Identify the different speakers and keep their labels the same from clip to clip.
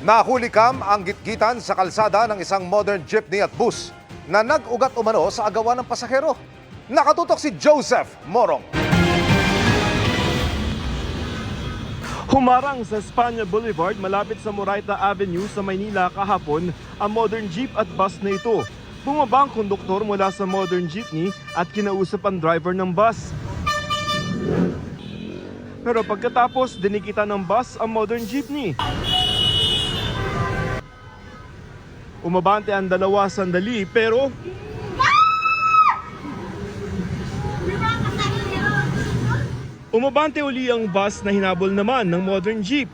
Speaker 1: Nahuli kam ang gitgitan sa kalsada ng isang modern jeepney at bus na nag-ugat umano sa agawan ng pasahero. Nakatutok si Joseph Morong.
Speaker 2: Humarang sa Espanya Boulevard malapit sa Moraita Avenue sa Maynila kahapon ang modern jeep at bus na ito. Bumaba ang konduktor mula sa modern jeepney at kinausap ang driver ng bus. Pero pagkatapos, dinikita ng bus ang modern jeepney. Umabante ang dalawa sandali pero umabante uli ang bus na hinabol naman ng modern jeep.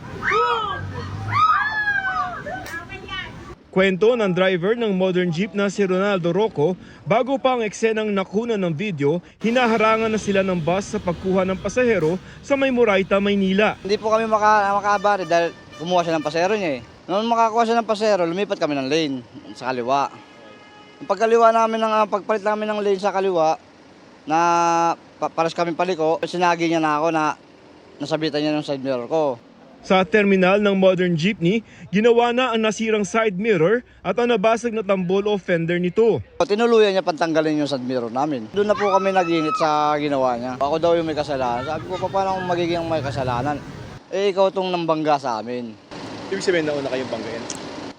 Speaker 2: Kwento ng driver ng modern jeep na si Ronaldo Rocco, bago pa ang eksenang nakunan ng video, hinaharangan na sila ng bus sa pagkuha ng pasahero sa may Moraita, Maynila.
Speaker 3: Hindi po kami makabari dahil kumuha siya ng pasahero niya eh. Noong makakuha siya ng pasahero, lumipat kami ng lane sa kaliwa. Ang pagkaliwa namin, pagpalit namin ng lane sa kaliwa, na paras kami paliko, sinagi niya na ako na nasabitan niya ng side mirror ko.
Speaker 2: Sa terminal ng modern jeepney, ginawa na ang nasirang side mirror at ang nabasag na tambol o fender nito.
Speaker 3: Tinuluyan niya pantanggalin yung side mirror namin. Doon na po kami nag-init sa ginawa niya. Ako daw yung may kasalanan. Sabi ko, paano kung magiging may kasalanan? Eh, ikaw itong nambangga sa amin.
Speaker 2: Ibig sabihin nauna kayong banggain?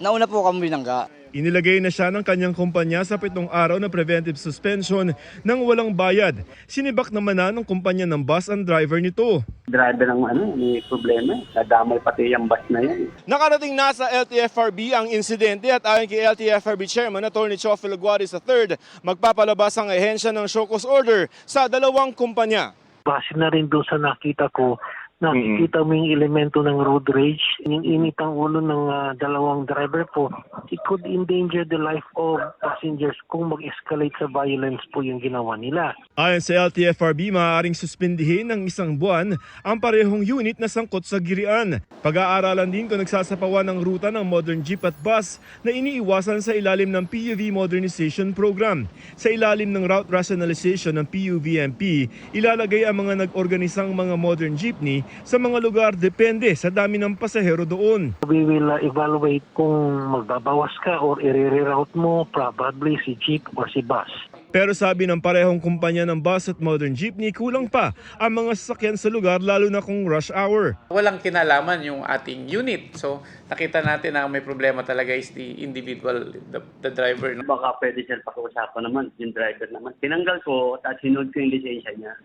Speaker 3: Nauna po kami binangga.
Speaker 2: Inilagay na siya ng kanyang kumpanya sa 7 araw na preventive suspension nang walang bayad. Sinibak naman na ng kumpanya ng bus ang driver nito.
Speaker 4: Driver ng may problema. Nadamay pati yung bus na yan.
Speaker 2: Nakarating na sa LTFRB ang insidente at ayon kay LTFRB Chairman Atty. Chofil Aguaris III, magpapalabas ang ahensya ng show cause order sa dalawang kumpanya.
Speaker 5: Base na rin doon sa nakita ko, nakikita mo yung elemento ng road rage, yung init ang ulo ng dalawang driver po. It could endanger the life of passengers kung mag-escalate sa violence po yung ginawa nila.
Speaker 2: Ayon sa LTFRB, maaaring suspindihin ng 1 buwan ang parehong unit na sangkot sa girian. Pag-aaralan din kung nagsasapawan ng ruta ng modern jeep at bus na iniiwasan sa ilalim ng PUV Modernization Program. Sa ilalim ng route rationalization ng PUVMP, ilalagay ang mga nag-organisang mga modern jeepney sa mga lugar depende sa dami ng pasahero doon.
Speaker 5: We will evaluate kung magbabawas ka or i-reroute mo probably si jeep or si bus.
Speaker 2: Pero sabi ng parehong kumpanya ng bus at modern jeepney, kulang pa ang mga sasakyan sa lugar lalo na kung rush hour.
Speaker 6: Walang kinalaman yung ating unit. So nakita natin na may problema talaga is the individual, the driver.
Speaker 4: Baka pwede siya pakiusapan naman, yung driver naman. Tinanggal ko at sinod ko yung lisensya niya.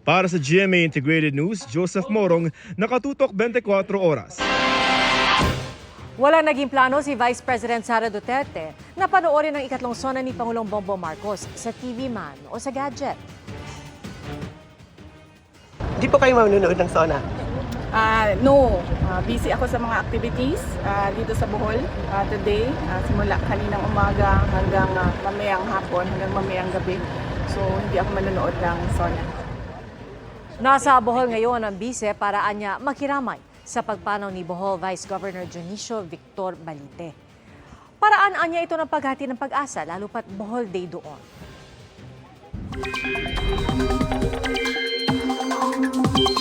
Speaker 2: Para sa GMA Integrated News, Joseph Morong, nakatutok 24 oras.
Speaker 7: Wala naging plano si Vice President Sara Duterte na panoorin ang ikatlong sona ni Pangulong Bongbong Marcos sa TV Man o sa gadget.
Speaker 8: Di po kayo manunood ng SONA?
Speaker 9: No. Busy ako sa mga activities dito sa Bohol today. Simula kaninang umaga hanggang mamayang hapon, hanggang mamayang gabi. So hindi ako manonood ng SONA.
Speaker 7: Nasa Bohol ngayon ang bise para anya makiramay sa pagpanaw ni Bohol Vice Governor Dionisio Victor Balite. Paraan anya ito ng paghati ng pag-asa, lalo pat Bohol Day doon.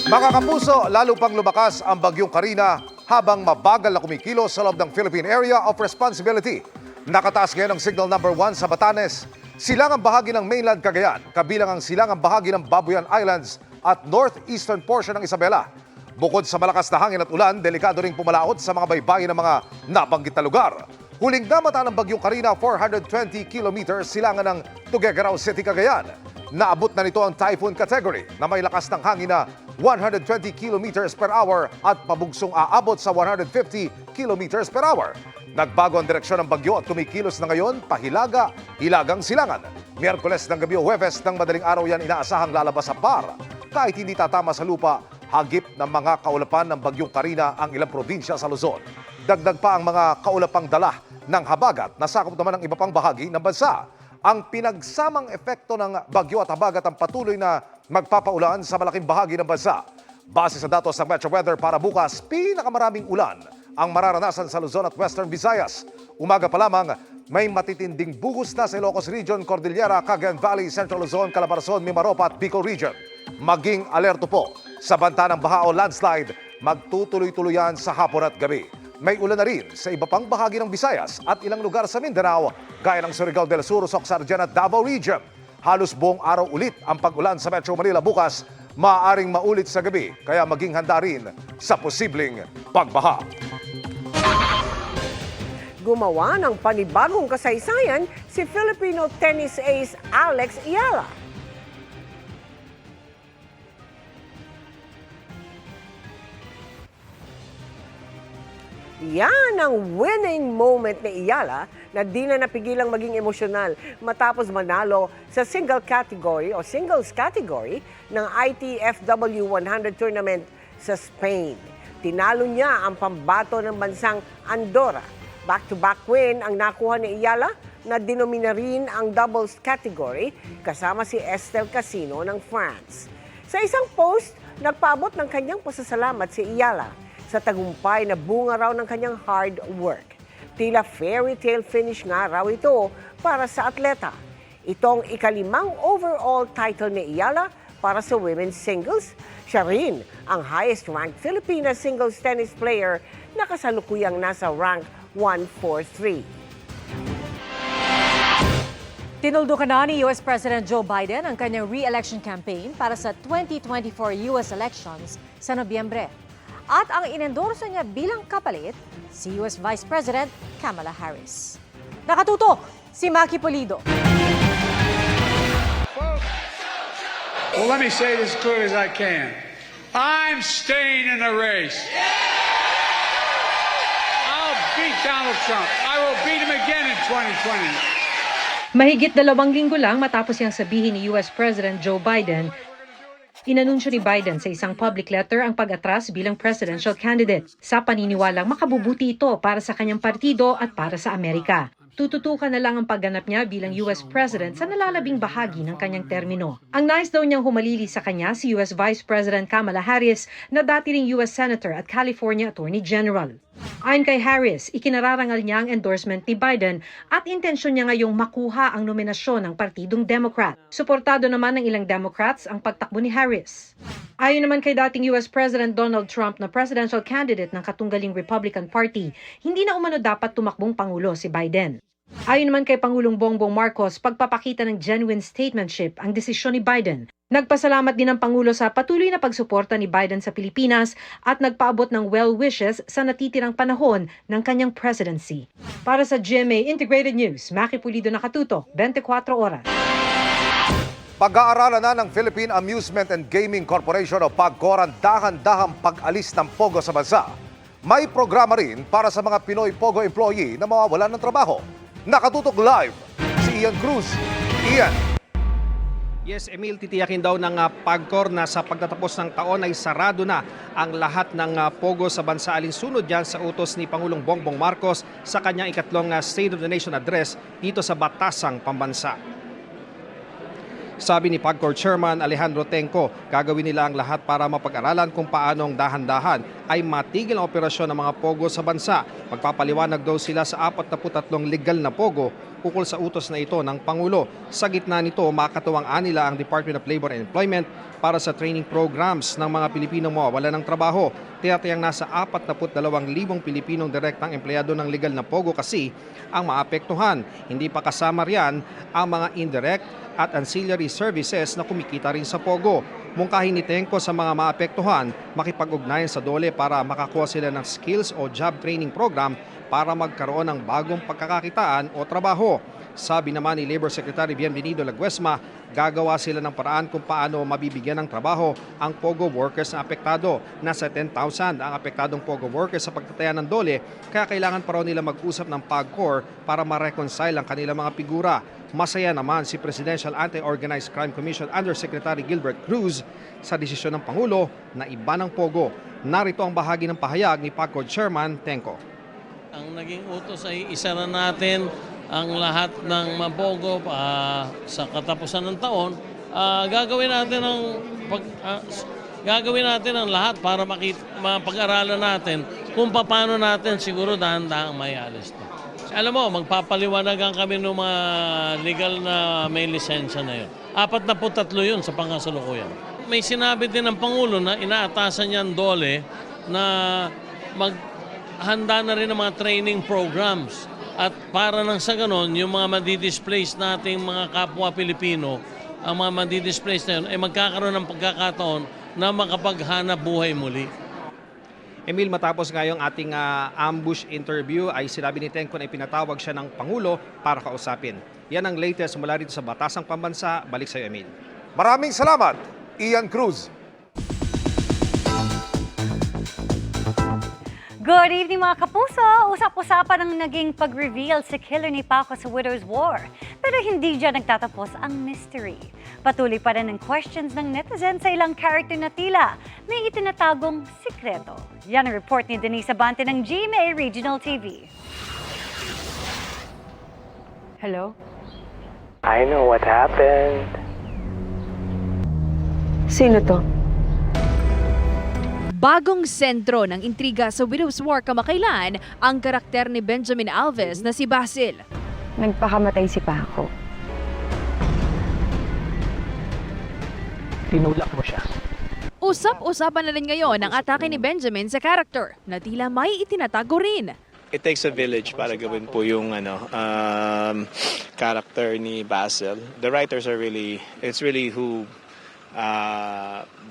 Speaker 1: Mga kapuso, lalo pang lumakas ang bagyong Karina habang mabagal na kumikilos sa loob ng Philippine Area of Responsibility. Nakataas ngayon ang signal number 1 sa Batanes, silangang bahagi ng mainland Cagayan, kabilang ang silangang bahagi ng Babuyan Islands at northeastern portion ng Isabela. Bukod sa malakas na hangin at ulan, delikado ring pumalaot sa mga baybayin ng mga nabanggit na lugar. Huling damata ng bagyong Karina, 420 kilometers silangan ng Tuguegarao City, Cagayan. Naabot na nito ang typhoon category na may lakas ng hangin na 120 kilometers per hour at pabugsong aabot sa 150 kilometers per hour. Nagbago ang direksyon ng bagyo at kumikilos na ngayon pahilaga, hilagang silangan. Miyerkules ng gabi o Huwebes ng madaling araw yan inaasahang lalabas sa par. Kahit hindi tatama sa lupa, hagip ng mga kaulapan ng bagyong Karina ang ilang probinsya sa Luzon. Dagdag pa ang mga kaulapang dala ng habagat na sakop naman ng iba pang bahagi ng bansa. Ang pinagsamang epekto ng bagyo at habagat ang patuloy na magpapaulan sa malaking bahagi ng bansa. Base sa datos ng Metro Weather para bukas, pinakamaraming ulan ang mararanasan sa Luzon at Western Visayas. Umaga pa lamang, may matitinding buhos na sa Ilocos Region, Cordillera, Cagayan Valley, Central Luzon, Calabarzon, Mimaropa at Bicol Region. Maging alerto po sa banta ng baha o landslide, magtutuloy-tuloyan sa hapon at gabi. May ulan na rin sa iba pang bahagi ng Visayas at ilang lugar sa Mindanao, gaya ng Surigao del Sur, Socsarzan at Davao Region. Halos buong araw ulit ang pag-ulan sa Metro Manila bukas, maaaring maulit sa gabi, kaya maging handa rin sa posibleng pagbaha.
Speaker 8: Gumawa ng panibagong kasaysayan si Filipino tennis ace Alex Ayala. Yan ang winning moment ni Ayala na di na napigilang maging emosyonal matapos manalo sa single category o singles category ng ITFW 100 tournament sa Spain. Tinalo niya ang pambato ng bansang Andorra. Back-to-back win ang nakuha ni Ayala na dinomina rin ang doubles category kasama si Estelle Casino ng France. Sa isang post, nagpaabot ng kanyang pasasalamat si Ayala sa tagumpay na bunga raw ng kanyang hard work. Tila fairy tale finish nga raw ito para sa atleta. Itong ikalimang overall title ni Ayala para sa women's singles. Siya rin ang highest-ranked Filipina singles tennis player na kasalukuyang nasa rank 143.
Speaker 7: Tinuldukan na ni US President Joe Biden ang kanyang re-election campaign para sa 2024 US elections sa Nobyembre. At ang inendorso niya bilang kapalit, si US Vice President Kamala Harris. Nakatutok si Maki Pulido.
Speaker 10: Well, let me say this as clear as I can. I'm staying in the race. I'll beat Donald Trump. I will beat him again in 2020.
Speaker 11: Mahigit 2 linggo lang matapos niyang sabihin ni US President Joe Biden, inanunsyo ni Biden sa isang public letter ang pag-atras bilang presidential candidate sa paniniwalang makabubuti ito para sa kanyang partido at para sa Amerika. Tututukan na lang ang pagganap niya bilang US President sa nalalabing bahagi ng kanyang termino. Ang nais daw niyang humalili sa kanya si US Vice President Kamala Harris na dati ring US Senator at California Attorney General. Ayon kay Harris, ikinararangal niya ang endorsement ni Biden at intensyon niya ngayong makuha ang nominasyon ng Partidong Democrat. Suportado naman ng ilang Democrats ang pagtakbo ni Harris. Ayon naman kay dating US President Donald Trump na presidential candidate ng katunggaling Republican Party, hindi na umano dapat tumakbong Pangulo si Biden. Ayon naman kay Pangulong Bongbong Marcos, pagpapakita ng genuine statesmanship ang desisyon ni Biden. Nagpasalamat din ang Pangulo sa patuloy na pagsuporta ni Biden sa Pilipinas at nagpaabot ng well wishes sa natitirang panahon ng kanyang presidency. Para sa GMA Integrated News, Maki Pulido, nakatutok, 24 oras.
Speaker 1: Pag-aaralan na ng Philippine Amusement and Gaming Corporation o PAGCOR ang dahan-dahang pag-alis ng Pogo sa bansa. May programa rin para sa mga Pinoy Pogo employee na mawawalan ng trabaho. Nakatutok live si Ian Cruz. Ian.
Speaker 12: Yes, Emil, titiyakin daw ng PAGCOR na sa pagtatapos ng taon ay sarado na ang lahat ng Pogo sa bansa alinsunod dyan sa utos ni Pangulong Bongbong Marcos sa kanyang ikatlong State of the Nation address dito sa Batasang Pambansa. Sabi ni PAGCOR Chairman Alejandro Tenco, gagawin nila ang lahat para mapag-aralan kung paanong dahan-dahan ay matigil ang operasyon ng mga Pogo sa bansa. Magpapaliwanag daw sila sa 43 legal na Pogo ukol sa utos na ito ng Pangulo. Sa gitna nito, makatuwang-an nila ang Department of Labor and Employment para sa training programs ng mga Pilipinong mawawalan ng trabaho. Tinatayang nasa 42,000 Pilipinong direktang empleyado ng legal na Pogo kasi ang maapektuhan. Hindi pa kasama riyan ang mga indirect at ancillary services na kumikita rin sa Pogo. Mungkahin ni Tenco sa mga maapektuhan, makipag-ugnayan sa DOLE para makakuha sila ng skills o job training program para magkaroon ng bagong pagkakakitaan o trabaho. Sabi naman ni Labor Secretary Bienvenido Laguesma, gagawa sila ng paraan kung paano mabibigyan ng trabaho ang Pogo workers na apektado. Nasa 10,000 ang apektadong Pogo workers sa pagtataya ng DOLE, kaya kailangan pa raw nila mag-usap ng PAGCOR para ma-reconcile ang kanilang mga figura. Masaya naman si Presidential Anti-Organized Crime Commission Undersecretary Gilbert Cruz sa desisyon ng Pangulo na iba ng Pogo. Narito ang bahagi ng pahayag ni PAGCOR Chairman Tenco.
Speaker 13: Ang naging utos ay isa na natin ang lahat ng mapogo sa katapusan ng taon. Gagawin natin ang lahat para mapag-aralan natin kung paano natin siguro dahan-dahang may alis ito. Alam mo, magpapaliwanagan kami ng mga legal na may lisensya na yun. 43 yun sa pangasalukuyan. May sinabi din ng Pangulo na inaatasan niya ang DOLE na handa na rin ang mga training programs. At para nang sa ganon, yung mga madi-displace nating mga kapwa Pilipino, ang mga madi-displace na yun, ay magkakaroon ng pagkakataon na makapaghanap buhay muli.
Speaker 12: Emil, matapos ngayong ating ambush interview ay sinabi ni Tenco na ipinatawag siya ng Pangulo para kausapin. Yan ang latest mula rito sa Batasang Pambansa. Balik sa iyo, Emil.
Speaker 1: Maraming salamat, Ian Cruz.
Speaker 14: Good evening mga kapuso! Usap-usapan ang naging pag-reveal si killer ni Paco sa Widow's War. Pero hindi dyan nagtatapos ang mystery. Patuloy pa rin ang questions ng netizens sa ilang character na tila may itinatagong sikreto. Yan ang report ni Denise Abante ng GMA Regional TV.
Speaker 15: Hello? I know what happened. Sino to?
Speaker 16: Bagong sentro ng intriga sa Widow's War kamakailan ang karakter ni Benjamin Alves na si Basil.
Speaker 15: Nagpakamatay si Paco. Tinulak mo siya.
Speaker 16: Usap-usapan na rin ngayon ang atake ni Benjamin sa karakter na tila may itinatago rin.
Speaker 17: It takes a village para gawin po yung character ni Basil. The writers are it's really who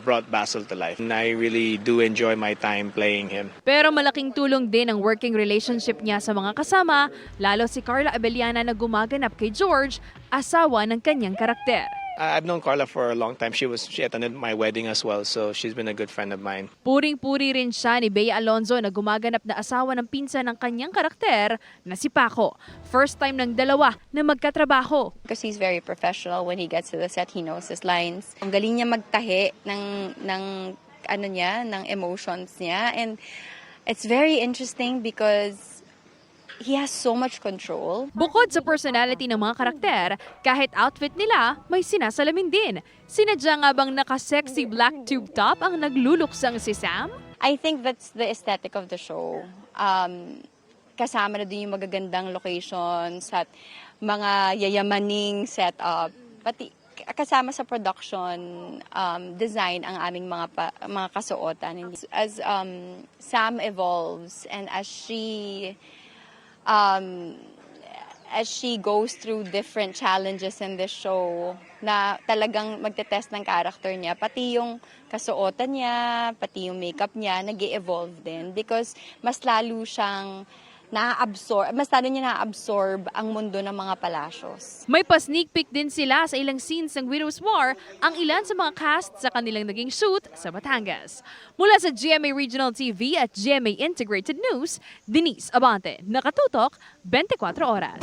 Speaker 17: brought Basil to life. And I really do enjoy my time playing him.
Speaker 16: Pero malaking tulong din ang working relationship niya sa mga kasama, lalo si Carla Abellana na gumaganap kay George, asawa ng kanyang karakter.
Speaker 17: I've known Carla for a long time. She attended my wedding as well, so she's been a good friend of mine.
Speaker 16: Puring-puri rin siya ni Bea Alonzo na gumaganap na asawa ng pinsan ng kanyang karakter na si Paco. First time ng dalawa na magkatrabaho.
Speaker 18: Because he's very professional when he gets to the set, he knows his lines. Ang galing niya magtahi ng emotions niya, and it's very interesting because he has so much control.
Speaker 16: Bukod sa personality ng mga karakter, kahit outfit nila, may sinasalamin din. Sinadya nga bang naka-sexy black tube top ang nagluluksang si Sam?
Speaker 18: I think that's the aesthetic of the show. Kasama na din yung magagandang locations at mga yayamaning setup. Pati kasama sa production design ang aming mga kasuotan. As Sam evolves and as she goes through different challenges in this show na talagang magte-test ng character niya, pati yung kasuotan niya, pati yung makeup niya, nag-evolve din because mas lalo niya na-absorb ang mundo ng mga palasyos.
Speaker 16: May pa-sneak peek din sila sa ilang scenes ng Widow's War ang ilan sa mga cast sa kanilang naging shoot sa Batangas. Mula sa GMA Regional TV at GMA Integrated News, Denise Abante, nakatutok 24 oras.